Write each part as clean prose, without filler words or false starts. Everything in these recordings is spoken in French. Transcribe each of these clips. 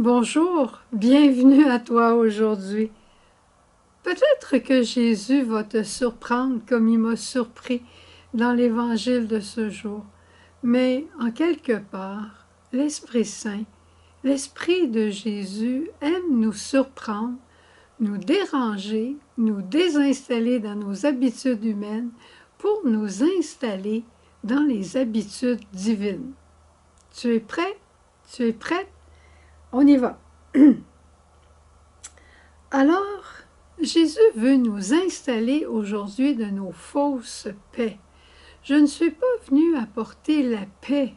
Bonjour, bienvenue à toi aujourd'hui. Peut-être que Jésus va te surprendre comme il m'a surpris dans l'évangile de ce jour, mais en quelque part, l'Esprit Saint, l'Esprit de Jésus aime nous surprendre, nous déranger, nous désinstaller dans nos habitudes humaines pour nous installer dans les habitudes divines. Tu es prêt? Tu es prête? On y va. Alors, Jésus veut nous installer aujourd'hui de nos fausses paix. Je ne suis pas venu apporter la paix,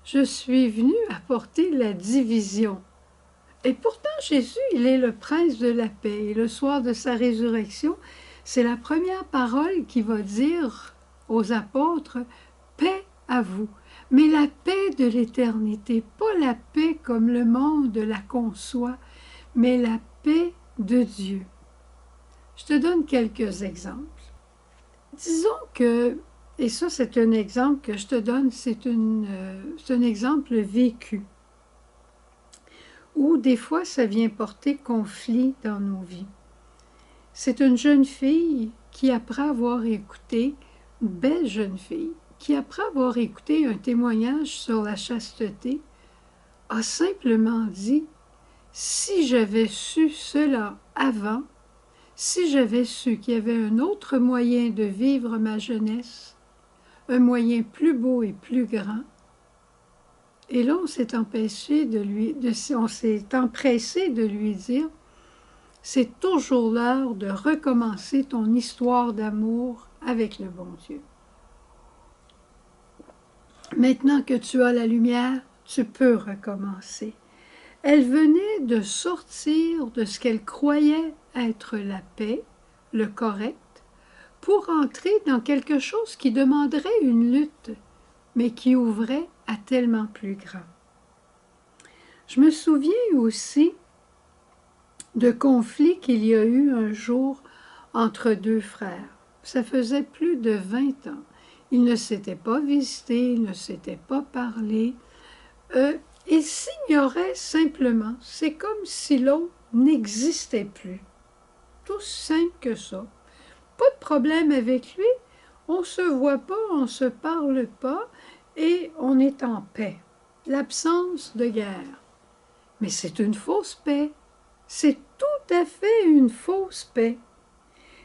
je suis venu apporter la division. Et pourtant, Jésus, il est le prince de la paix. Et le soir de sa résurrection, c'est la première parole qu'il va dire aux apôtres, « Paix à vous ». Mais la paix de l'éternité, pas la paix comme le monde la conçoit, mais la paix de Dieu. Je te donne quelques exemples. Disons que, et ça c'est un exemple que je te donne, c'est un exemple vécu, où des fois ça vient porter conflit dans nos vies. C'est une jeune fille qui, après avoir écouté, une belle jeune fille, qui après avoir écouté un témoignage sur la chasteté, a simplement dit « Si j'avais su cela avant, si j'avais su qu'il y avait un autre moyen de vivre ma jeunesse, un moyen plus beau et plus grand, et là on s'est empressé de lui dire, c'est toujours l'heure de recommencer ton histoire d'amour avec le bon Dieu. Maintenant que tu as la lumière, tu peux recommencer. Elle venait de sortir de ce qu'elle croyait être la paix, le correct, pour entrer dans quelque chose qui demanderait une lutte, mais qui ouvrait à tellement plus grand. Je me souviens aussi de conflits qu'il y a eu un jour entre deux frères. Ça faisait plus de 20 ans. Ils ne s'étaient pas visités, ils ne s'étaient pas parlé. Ils s'ignoraient simplement. C'est comme si l'autre n'existait plus. Tout simple que ça. Pas de problème avec lui. On ne se voit pas, on ne se parle pas et on est en paix. L'absence de guerre. Mais c'est une fausse paix. C'est tout à fait une fausse paix.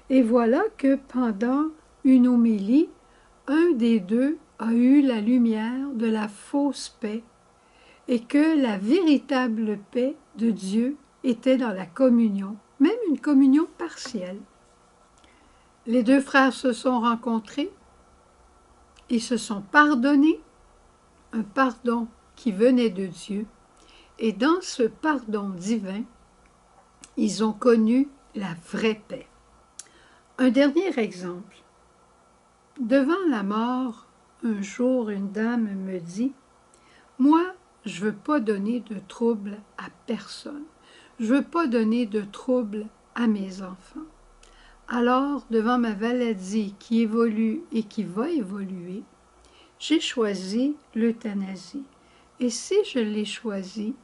Et voilà que pendant une homélie, un des deux a eu la lumière de la fausse paix et que la véritable paix de Dieu était dans la communion, même une communion partielle. Les deux frères se sont rencontrés, ils se sont pardonnés, un pardon qui venait de Dieu, et dans ce pardon divin, ils ont connu la vraie paix. Un dernier exemple. Devant la mort, un jour, une dame me dit, « Moi, je ne veux pas donner de trouble à personne. Je ne veux pas donner de trouble à mes enfants. » Alors, devant ma maladie qui évolue et qui va évoluer, j'ai choisi l'euthanasie. Et si je l'ai choisi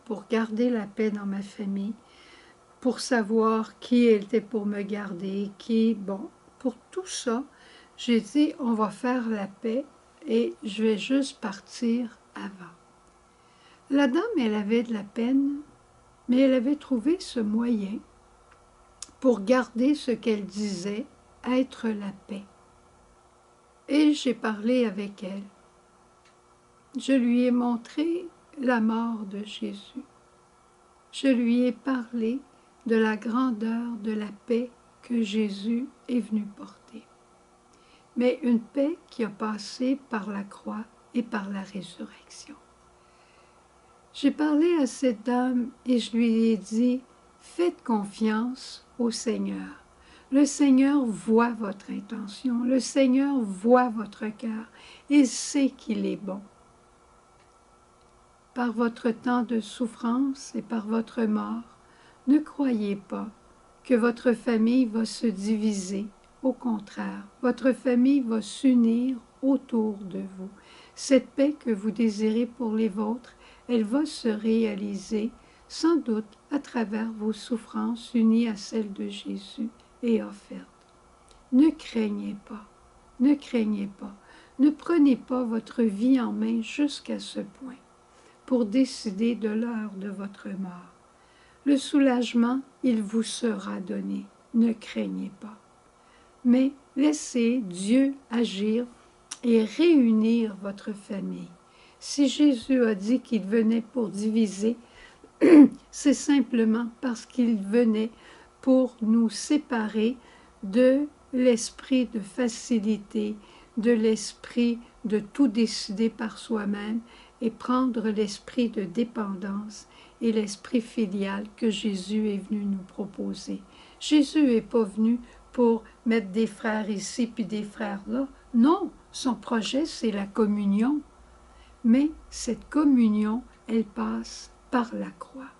pour garder la paix dans ma famille, pour savoir qui était pour me garder, pour tout ça, j'ai dit, on va faire la paix et je vais juste partir avant. La dame, elle avait de la peine, mais elle avait trouvé ce moyen pour garder ce qu'elle disait être la paix. Et j'ai parlé avec elle. Je lui ai montré la mort de Jésus. Je lui ai parlé de la grandeur de la paix que Jésus est venu porter. Mais une paix qui a passé par la croix et par la résurrection. J'ai parlé à cette dame et je lui ai dit, faites confiance au Seigneur. Le Seigneur voit votre intention, le Seigneur voit votre cœur et sait qu'il est bon. Par votre temps de souffrance et par votre mort, ne croyez pas que votre famille va se diviser. Au contraire, votre famille va s'unir autour de vous. Cette paix que vous désirez pour les vôtres, elle va se réaliser sans doute à travers vos souffrances unies à celles de Jésus et offertes. Ne craignez pas, ne craignez pas, ne prenez pas votre vie en main jusqu'à ce point pour décider de l'heure de votre mort. Le soulagement, il vous sera donné, ne craignez pas. Mais laissez Dieu agir et réunir votre famille. Si Jésus a dit qu'il venait pour diviser, c'est simplement parce qu'il venait pour nous séparer de l'esprit de facilité, de l'esprit de tout décider par soi-même et prendre l'esprit de dépendance et l'esprit filial que Jésus est venu nous proposer. Jésus n'est pas venu pour mettre des frères ici puis des frères là. Non, son projet, c'est la communion. Mais cette communion, elle passe par la croix.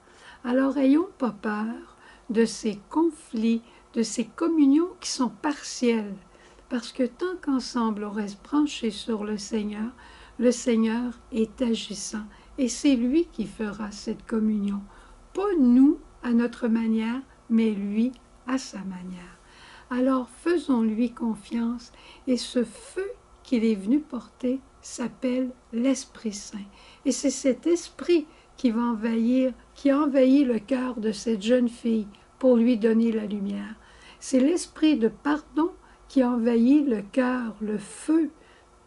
Alors, ayons pas peur de ces conflits, de ces communions qui sont partielles, parce que tant qu'ensemble on reste branchés sur le Seigneur est agissant, et c'est lui qui fera cette communion. Pas nous à notre manière, mais lui à sa manière. Alors, faisons-lui confiance, et ce feu qu'il est venu porter s'appelle l'Esprit Saint. Et c'est cet esprit qui va envahir, qui a envahi le cœur de cette jeune fille pour lui donner la lumière. C'est l'esprit de pardon qui a envahi le cœur, le feu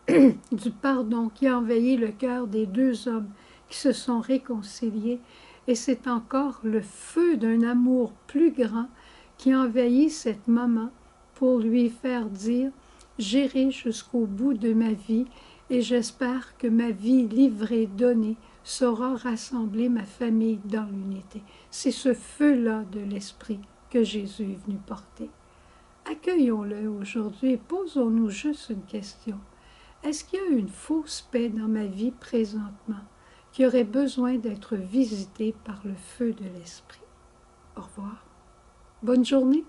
du pardon qui a envahi le cœur des deux hommes qui se sont réconciliés. Et c'est encore le feu d'un amour plus grand qui a envahi cette maman pour lui faire dire « J'irai jusqu'au bout de ma vie et j'espère que ma vie livrée, donnée, saura rassembler ma famille dans l'unité. » C'est ce feu-là de l'esprit que Jésus est venu porter. Accueillons-le aujourd'hui et posons-nous juste une question. Est-ce qu'il y a une fausse paix dans ma vie présentement qui aurait besoin d'être visitée par le feu de l'esprit? Au revoir. Bonne journée.